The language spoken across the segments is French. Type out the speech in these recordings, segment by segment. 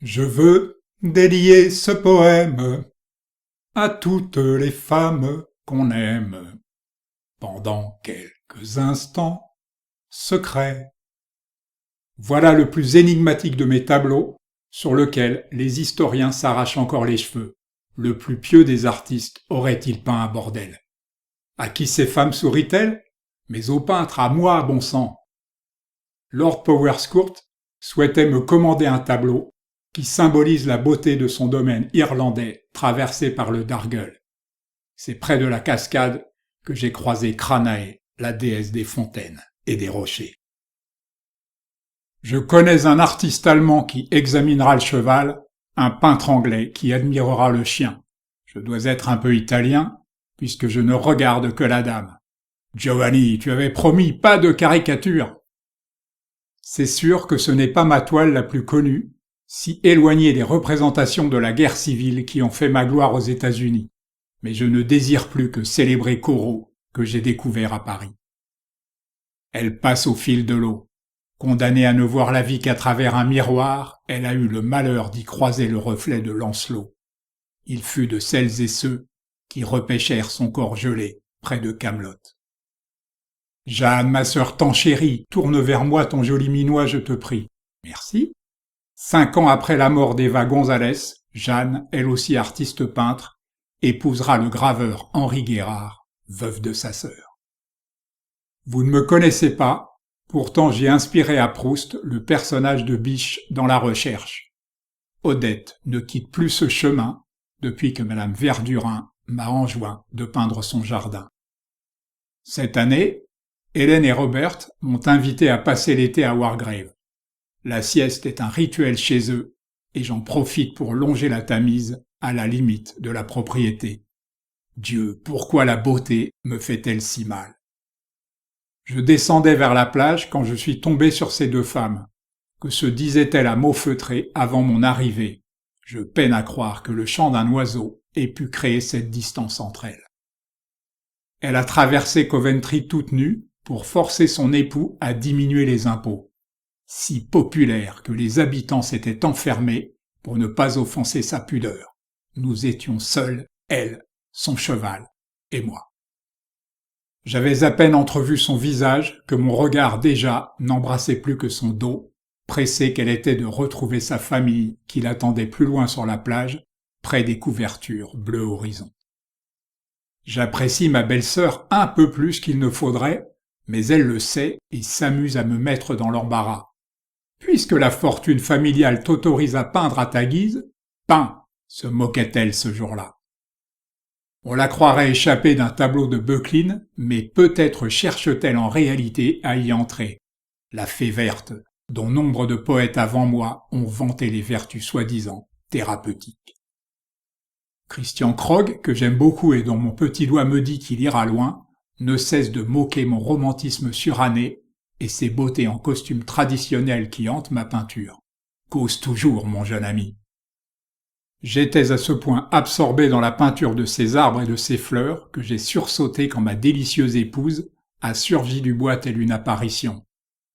Je veux dédier ce poème à toutes les femmes qu'on aime pendant quelques instants secrets. Voilà le plus énigmatique de mes tableaux, sur lequel les historiens s'arrachent encore les cheveux. Le plus pieux des artistes aurait-il peint un bordel? À qui ces femmes sourient-elles? Mais au peintre, à moi, bon sang! Lord Powerscourt souhaitait me commander un tableau qui symbolise la beauté de son domaine irlandais traversé par le Dargle. C'est près de la cascade que j'ai croisé Cranae, la déesse des fontaines et des rochers. Je connais un artiste allemand qui examinera le cheval, un peintre anglais qui admirera le chien. Je dois être un peu italien, puisque je ne regarde que la dame. Giovanni, tu avais promis pas de caricature. C'est sûr que ce n'est pas ma toile la plus connue, si éloignée des représentations de la guerre civile qui ont fait ma gloire aux États-Unis. Mais je ne désire plus que célébrer Corot, que j'ai découvert à Paris. Elle passe au fil de l'eau. Condamnée à ne voir la vie qu'à travers un miroir, elle a eu le malheur d'y croiser le reflet de Lancelot. Il fut de celles et ceux qui repêchèrent son corps gelé près de Camelot. Jeanne, ma sœur tant chérie, tourne vers moi ton joli minois, je te prie. Merci. 5 ans après la mort d'Eva González, Jeanne, elle aussi artiste peintre, épousera le graveur Henri Guérard, veuf de sa sœur. Vous ne me connaissez pas, pourtant j'ai inspiré à Proust le personnage de Biche dans La Recherche. Odette ne quitte plus ce chemin depuis que Madame Verdurin m'a enjoint de peindre son jardin. Cette année, Hélène et Robert m'ont invité à passer l'été à Wargrave. La sieste est un rituel chez eux et j'en profite pour longer la Tamise à la limite de la propriété. Dieu, pourquoi la beauté me fait-elle si mal? Je descendais vers la plage quand je suis tombé sur ces deux femmes. Que se disaient-elles à mots feutrés avant mon arrivée? Je peine à croire que le chant d'un oiseau ait pu créer cette distance entre elles. Elle a traversé Coventry toute nue pour forcer son époux à diminuer les impôts. Si populaire que les habitants s'étaient enfermés pour ne pas offenser sa pudeur. Nous étions seuls, elle, son cheval et moi. J'avais à peine entrevu son visage que mon regard déjà n'embrassait plus que son dos, pressée qu'elle était de retrouver sa famille qui l'attendait plus loin sur la plage, près des couvertures bleu horizon. J'apprécie ma belle-sœur un peu plus qu'il ne faudrait, mais elle le sait et s'amuse à me mettre dans l'embarras. Puisque la fortune familiale t'autorise à peindre à ta guise, peins, se moquait-elle ce jour-là. On la croirait échappée d'un tableau de Böcklin, mais peut-être cherche-t-elle en réalité à y entrer. La fée verte, dont nombre de poètes avant moi ont vanté les vertus soi-disant thérapeutiques. Christian Krog, que j'aime beaucoup et dont mon petit doigt me dit qu'il ira loin, ne cesse de moquer mon romantisme suranné et ses beautés en costume traditionnel qui hantent ma peinture. Cause toujours, mon jeune ami. J'étais à ce point absorbé dans la peinture de ces arbres et de ces fleurs que j'ai sursauté quand ma délicieuse épouse a surgi du bois telle une apparition.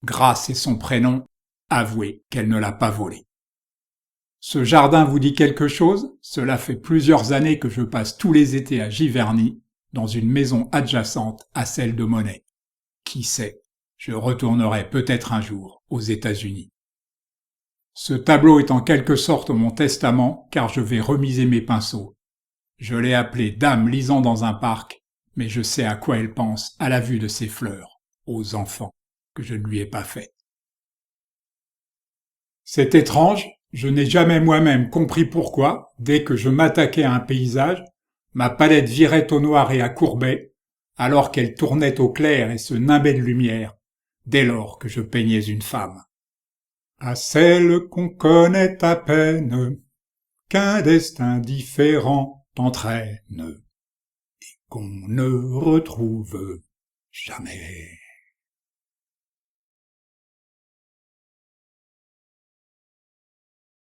Grâce est son prénom, avouez qu'elle ne l'a pas volé. Ce jardin vous dit quelque chose? Cela fait plusieurs années que je passe tous les étés à Giverny, dans une maison adjacente à celle de Monet. Qui sait, je retournerai peut-être un jour aux États-Unis. Ce tableau est en quelque sorte mon testament, car je vais remiser mes pinceaux. Je l'ai appelée Dame lisant dans un parc, mais je sais à quoi elle pense à la vue de ces fleurs, aux enfants que je ne lui ai pas faits. C'est étrange, je n'ai jamais moi-même compris pourquoi, dès que je m'attaquais à un paysage, ma palette virait au noir et à courbet, alors qu'elle tournait au clair et se nimbait de lumière, dès lors que je peignais une femme. À celle qu'on connaît à peine, qu'un destin différent entraîne, et qu'on ne retrouve jamais.